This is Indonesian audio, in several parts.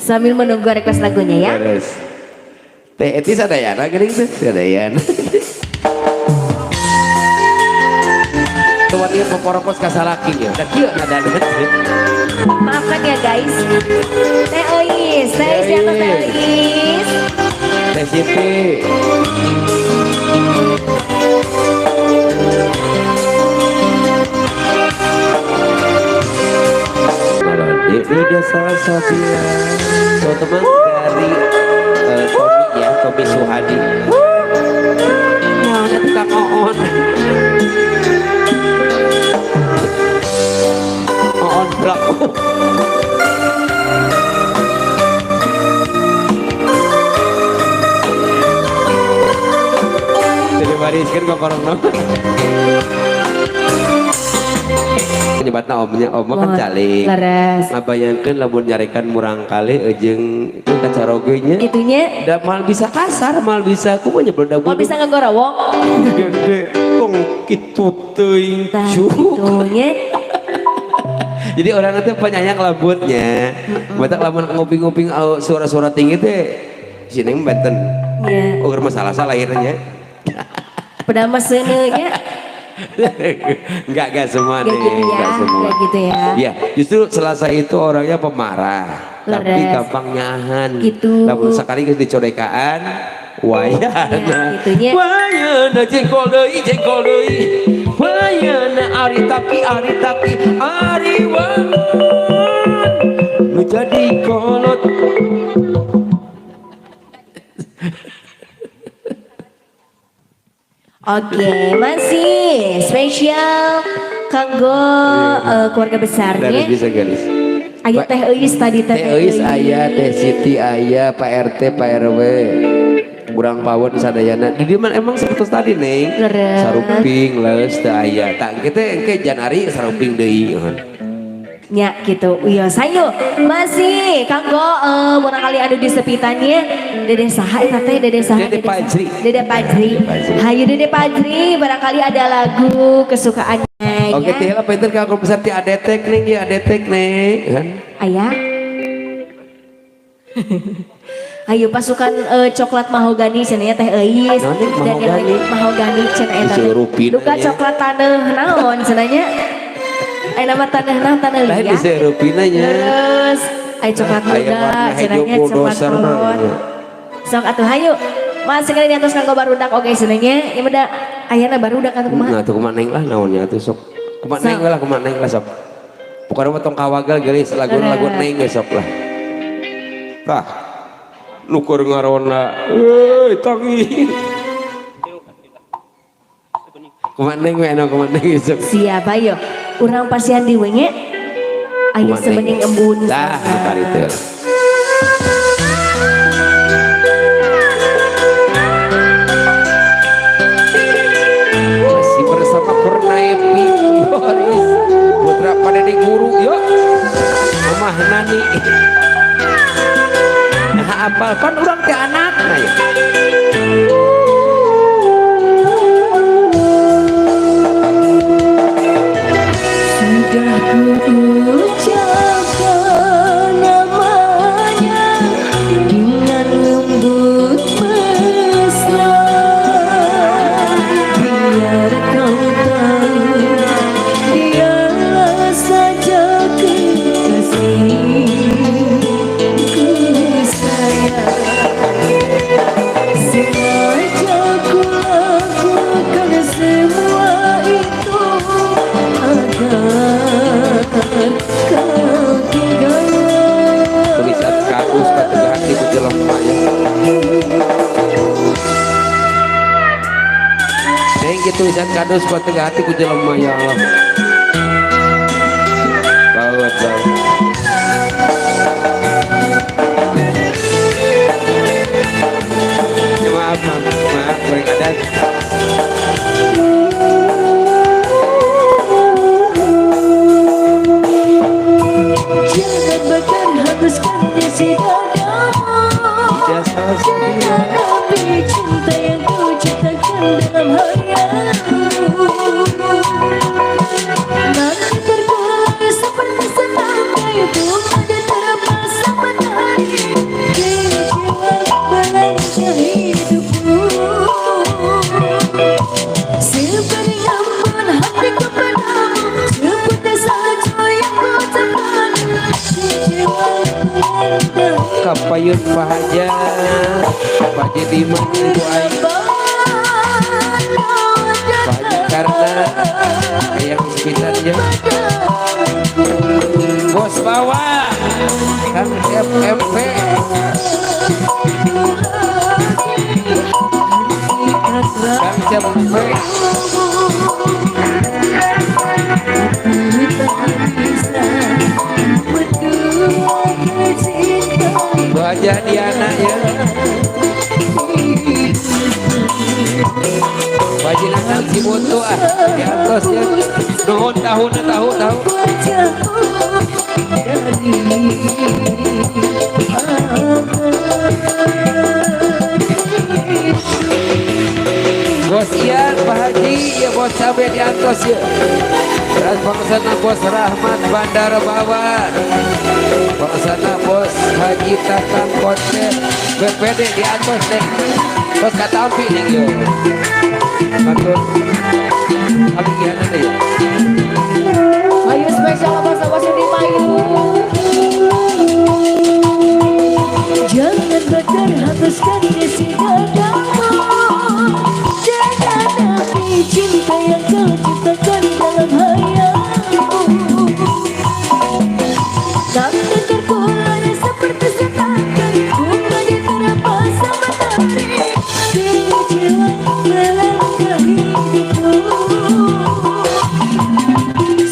Sambil menunggu request lagunya ya. Terus teh etis ada ya, gering tuh ada ya. Tuan dia peporopos kasalaki ya. Dan dia nada Maafkan ya guys. Teh Ois, teh siapa teh Ois? Teh Siti. Ida salah Sofia, teman dari Tommy ya, Tommy Suhadi. Nah, nanti Kang Oon. Oon blok. Jadi bariskan kok orang nonton. Nyebatna omnya kan caling ngabayangkeun lamun nyarekan murang kali jeung itu kacarogenya itunya da mal bisa kasar mal bisa kumaha nyebelda mau bisa ngegorowok gede tong kitu teuing itunya. Jadi orang itu penyayang lembutnya batak lamun nguping-nguping suara-suara tinggi teh sini benten ya ukur masalah lahirnya padahal mesenenya enggak semua nih, gitu ya, enggak semua. Enggak gitu ya. Ya, justru Selasa itu orangnya pemarah, tapi gampang nyahan. Gitu. Namun sekali dicodekaan, wayana, gitunya. Wayana jengkol deui, wayana ari tapi, ari wangun, menjadi kolot. Oke, masih spesial kanggo keluarga besarnya. Garis bisa garis. Aya teh Eis tadi teh Eis aya, teh Siti aya, Pak RT, Pak RW. Kurang pawon sadayana. Di mana emang seperti tadi neng. Saruping leus teh aya. Tak kita engke Janari saruping deui. Ya gitu, iya sayo masih kanggo mana kali anu di sepitannya Dede saha eta teh Dede saha Dede Pajri. Dede Pajri. Hayu Dede Pajri barangkali ada lagu kesukaannya. Oke teh lah pinter ka besar ti adetek ning ya adetek ning kan. Aya. Ayo pasukan coklat mahogani cenanya teh Eis dan mahogani cenah eta. Duka coklat taneuh naon cenanya. Nama tanah liat liat bisa rupinanya terus ayo coklat muda cenanya coklat kolot sok atuh hayu mas sekali di atas kanggo barudak oke senengnya ya beda ayana barudak atuh kumaha nah tuh kumaha neng lah naonnya atuh sok kumaha neng lah sok pokoknya mah tong kawagal geus lagu neng geus sok lah tah nukur ngarona euy tangi kumaha neng we anu kumaha neng sok siapa yo urang pasian di wenge aya sebening embun dah kari teh masih bersama Purnaepi Boris putra pada di guru yuk Mamah Nani nah apal pan urang teh anakna ya sudah kuucapkan namanya dengan lembut mesra biar kau tahu dialah saja kekasihku sayang sengaja ku lakukan semua itu tulisan kakus patega hati ku jelema ya neng gitu tulisan kadus patega hati ku jelema ya Allah bawat ya maaf kurang adat jangan bakar hapuskannya si dadamu jangan ambil cinta yang ku ciptakan dalam hayalmu nanti terkulai seperti senang kayu bunga dan terlepas sama kapayun pahaja Pak Haji Diman Ibu Aing Pak Haji Karna yang sekitarnya bos bawah Kang FMP Kang Cepet Bu Haja Diana ya Wajinangan si Buntu di atas ya nuhun tahu Bos Ian Pak Haji ya bos cabe di atas ya terus pangsana bos Rahmat Bandar Bawan pangsana bos Haji Tatang Konten BPD di atas deh terus kata api nih yo matur api gimana deh ayo spesial bos di payu jangan berterhapuskan isi dadamu jangan nabi cinta yang kau ciptakan dalam hayalmu namun terkulai seperti setakan bunga di terapas matahari kecewa melangkah hidupku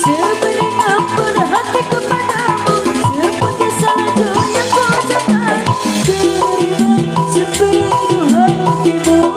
sebenarnya pun hatiku padamu seperti salju yang kau ucapkan terima sepenuh hatimu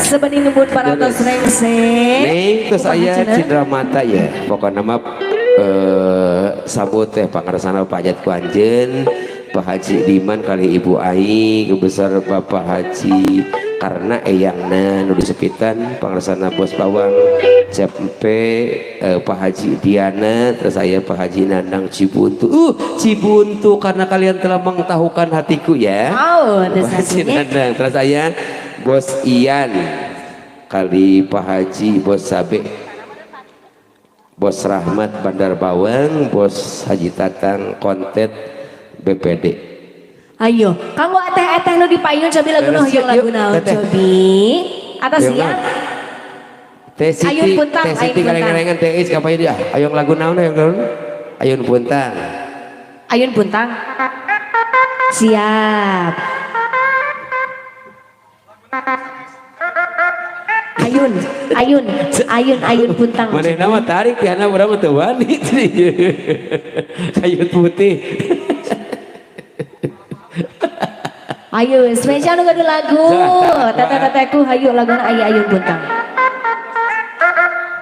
sebening ngebut para tos rengse neng terus saya cindera mata ya pokoknya nama sambut teh pangarsana Pak Hajat Kuanjen Pak Haji Diman kali Ibu Aing besar Bapak Haji karena eyangna nu disepitan pangarsana bos Bawang Cepempe Pak Haji Diana terus saya Pak Haji Nandang Cibuntu Cibuntu karena kalian telah mengetahukan hatiku ya Pak Haji Nandang terus saya bos Ian kali Pak Haji bos Sabe bos Rahmat Bandar Bawang bos Haji Tatang Kontet BPD ayo kamu teh nu dipayun cobi lagu noh yang lagu naon cobi atas ya Ayun Puntang Teh Siti kaleng-kalengan Teh Is kapan dia ayun lagu naon Ayun Puntang Ayun Puntang siap Ayun Puntang mana nama tarik ya anak orang tuh wani Ayun putih ayo spesial nu ada lagu tete-teteku hayu lagu Ayun Puntang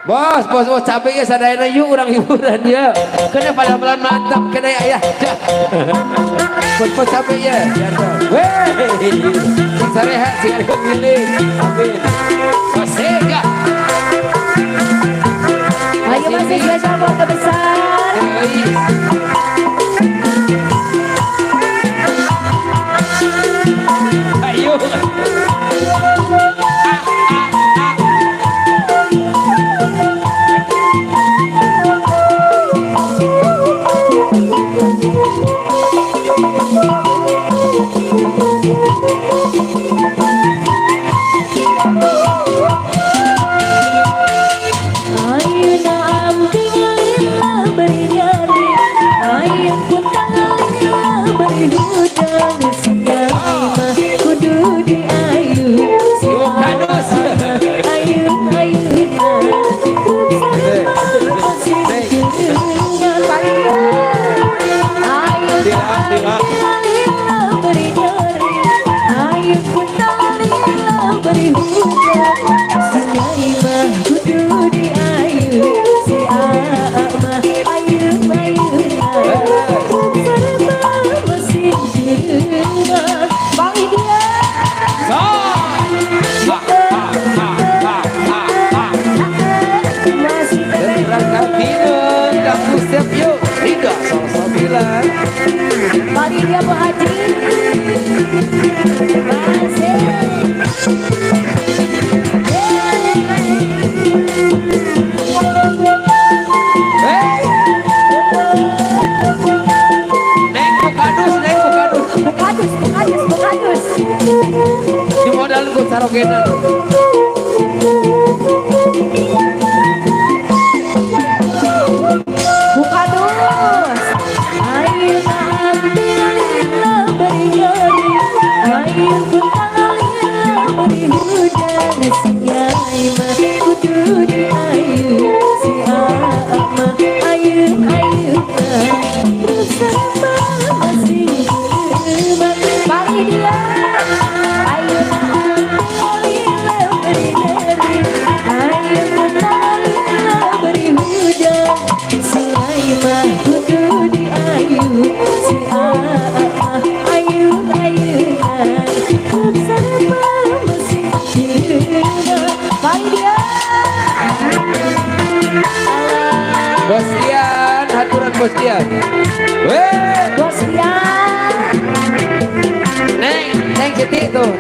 bos capek ya sadayana yuk orang hiburan ya kena pada mantap kena ya bos capek ya weh sarehat sih ada pilih amin Sega ayo masih spesial keluarga besar ayo Bu Haji. Bukadus. Di modal gue sarogenan. Bukadus. Ayo ambillah beri-beri. Ayo putarlah beri hujan. Sinyai mah kudu di ayu. Si ama ayu bersama masih berteman. Pagi dia. Ayo ambillah beri-beri. Ayo putarlah beri hujan. Sinyai mah kudu di ayu. Si ama ayu bersama masih berteman. Pagi dia. Bos Dian, haturan Bos Dian. Weh, Bos Dian. Neng Siti tuh.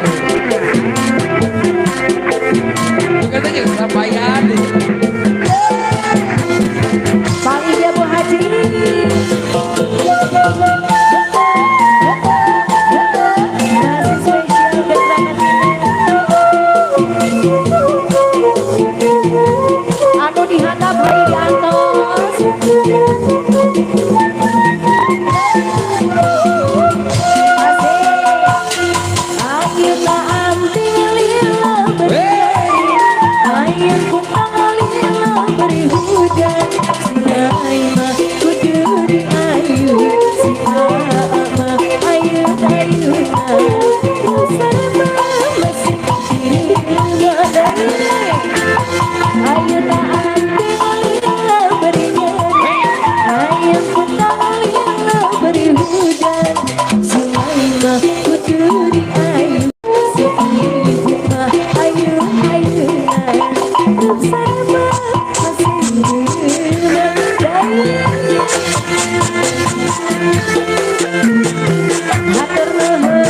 Katanya kesampaian. Pagi dia Bu Haji. Nasi spesial keterangan anu dihandap bayi di atas. Ayo tak ambillah beri. Ayo putarlah beri hujan. Sinyai mah kudu di ayu. Si ama ayu bersama masih berteman. Ayo tak ambillah beri. Ayo putarlah beri hujan. Sinyai mah kudu di ayu. Si ama ayu bersama masih berteman. Hatur nuhun.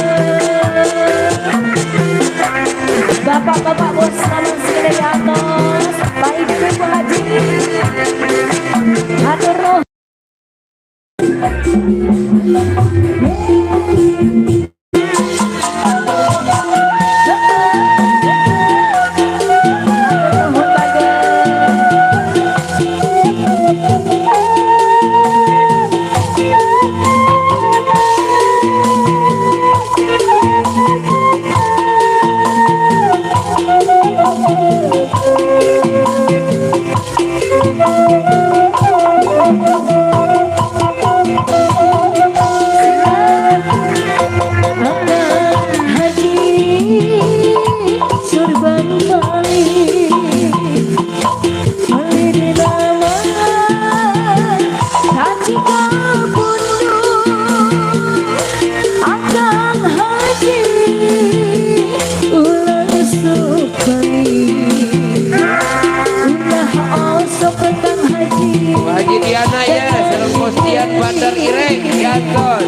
Bapak-bapak bos namun segera di atas. Baik Bu Haji. Hatur nuhun. Haji Diana ya, Serang Bos Dian Bandar Ireng, Gantos.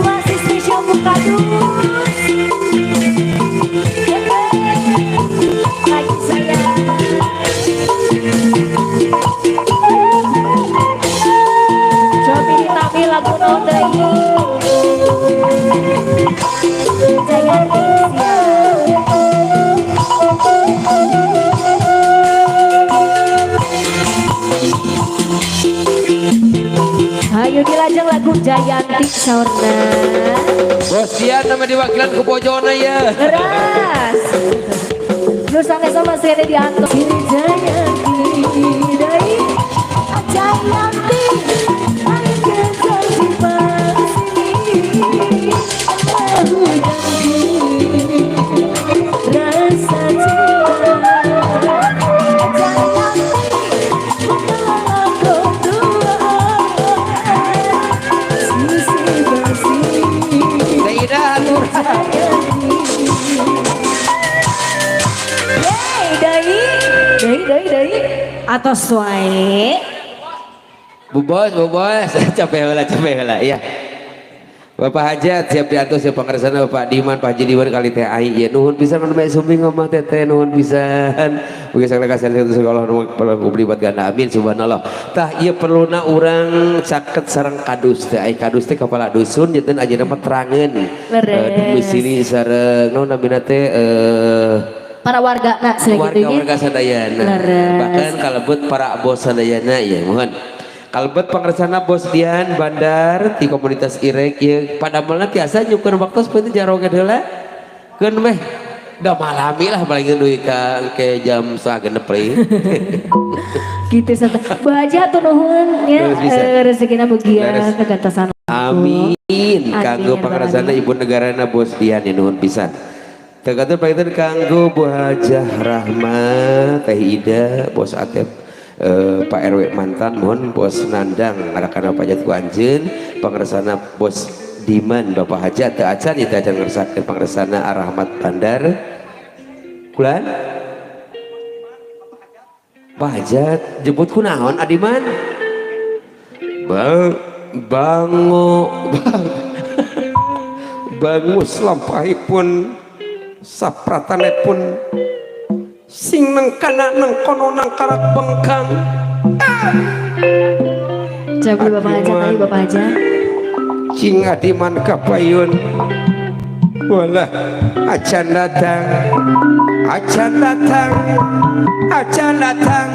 Masih spesial Bukadus. Lagi saya. Cobi ditami lagu nodai. Jangan ayo dilajeng lagu Jayanti Saurna. Bos Dian nama diwakilan ke Bojona ya. Keras. Lu sampai sama saya di antos. Jayanti dari Jayanti akhir janji bersih aku janji rasa cinta Jayanti bukanlah kedua sisi bersih Tidak atur Dai atas wae Bu Bos capek lah iya Bapak Hajat siap diatur siap pengersana Bapak Diman Pak Haji Diman kali teh ai ya nuhun pisan mun bae sumi ngomong teh nuhun pisan mugi sagala kasaneun Allah nu libat ganda amin subhanallah tah ieu perluna urang caket sareng kadus teh ai kadus teh kepala dusun jeung ajeuna mah terangeun domisili sareng naon namina teh para warga nak warga sadayana bahkan kalebet para bos sadayana ya mohon kalebet pangersana bos Dian bandar di komunitas Irek ya pada malam biasa nyukur waktu seperti jaroget heula keun meh da malami lah paling deui ka ke jam 2:30 gitu satu bahagia tuh nuhun ya rezekina mugia kegantosan amin kanggo pangersana ibu negarana bos Dian ya nuhun pisan tergantung paitan kanggo Bu Hajah Rahmat Teh Ida bos Atep Pak RW mantan mohon bos Nandang anak-anak pajat ku anjeun pangersana bos Diman Bapak Hajat teu acan ieu acan ngersakakeun pangersana Rahmat Bandar kulan Pak Hajat jemput kunaon Adiman bangus lampahipun sapratanepun sing nang kana nang kono nang karak bengkang Jabu Bapak Haja tadi Bapak Haja cing Adiman kapayun walah acan datang acan datang acan datang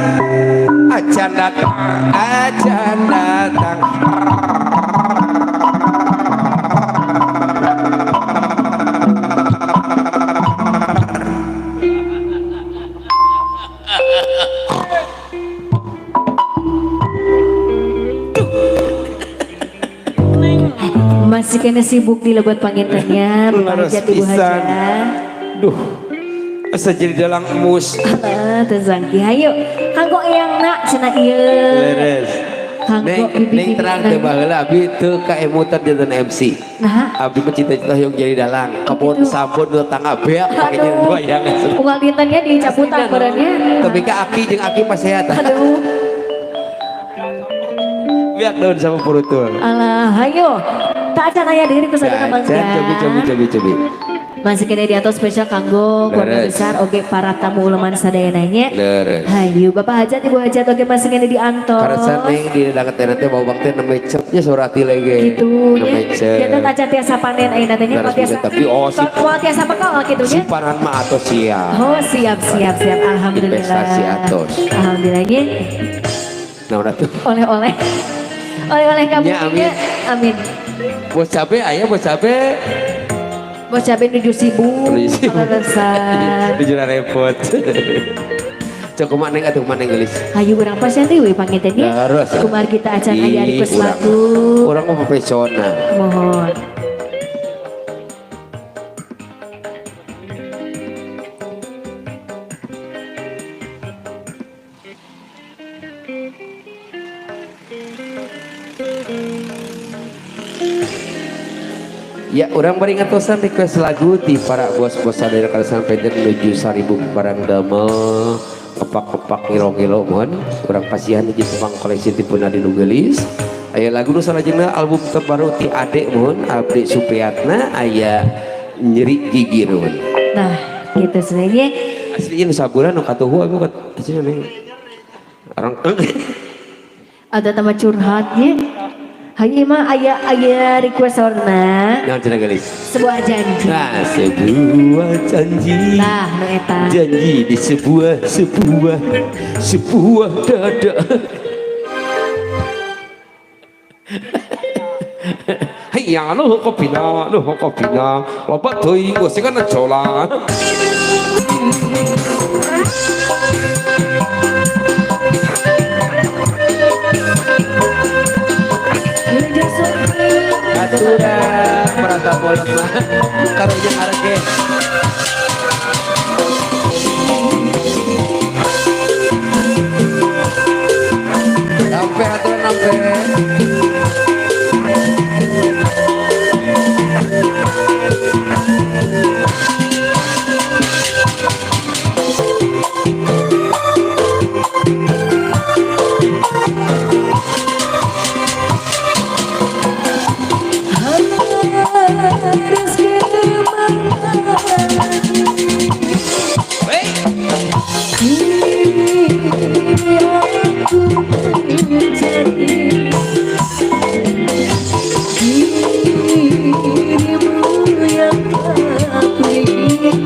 acan datang acan datang masih kena sibuk di lebat pangintennya Bapak Haja Ibu Haja duh asa jadi dalang emus tezangki hayu kanggo eyang nak cenah ieu leres Neng terang teh baheula abi teu kaemutan janten MC nah abi mah cita-cita yang jadi dalang kebon sabun nu tangga beak pake jeung goyang unggal dintennya dicaputan beurangnya tapi ka aki jeung aki pas sehat aduh biak daun sama purutul alah hayu tak acan aya diri kesadana mangga cobi masih kena di atas spesial kanggo keluarga besar oge para tamu uleman sadayananya hayu Bapak Hajat Ibu Hajat oge masih kena di antos karena neng di daket teh bawa bakte nama cepnya surati lagi gitu ya kita taca tiasa panen ayeuna teh nya tapi tiasa bekal kitu nya simpanan mah atos siap oh siap alhamdulillah investasi atos alhamdulillah nya nah udah tuh oleh-oleh kamu amin bos cabe aya bos cabe bos cabe 7.000 di jalan repot cok kumaha neng atuh kumaha neng gelis hayu urang pasien teh we panginten nya kumar kita acan aya request lagu urang mah profesional mohon ya orang bari ngatosan request lagu di para bos-bos sadaya kalasan peder menuju 1000 barang damel kepak-kepak ngilo-ngilo mohon orang pasihan di Jepang koleksi tipe Nadi Nugelis aya lagu nu salajengna album terbaru ti Adek mohon Abdi Supriyatna aya nyeri gigi mohon nah gitu sebenarnya aslinya nu saburan nu katuhu aku kecil nih orang ada tema curhatnya hanya mah ayah request orna yang cina gelis sebuah janji nah sebuah janji nah nu eta janji di sebuah dada hayya nuh kopina loba teuing gosengan cola aturan perata bolong mah karunya harge sampai aturan sampai Harus kemana dirimu yang aku ingin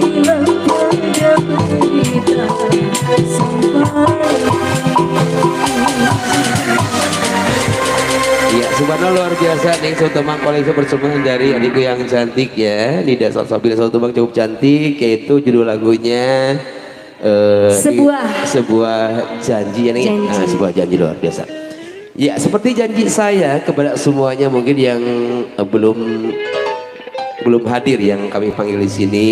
hilang pada berita sampai. ya subhanallah luar biasa nih Sultemang koleksi persembahan dari adikku yang cantik ya Nida Salsabila Sultemang cukup cantik yaitu judul lagunya sebuah janji ya nih nah, sebuah janji luar biasa ya seperti janji saya kepada semuanya mungkin yang belum hadir yang kami panggil di sini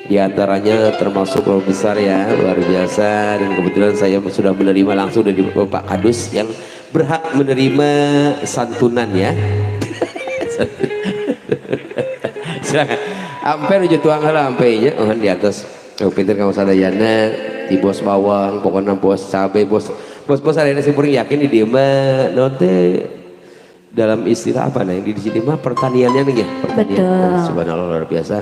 di antaranya termasuk keluarga besar ya luar biasa dan kebetulan saya sudah menerima langsung dari Bapak Kadus yang berhak menerima santunan ya silakan ampe nuju tuang lah ampenya di atas pinter kamu sadayana di bos bawang pokoknya bos cabai bos ada si puring yakin di dia mah nanti dalam istilah apa nah yang di sini mah pertaniannya nih ya pertanian betul subhanallah luar biasa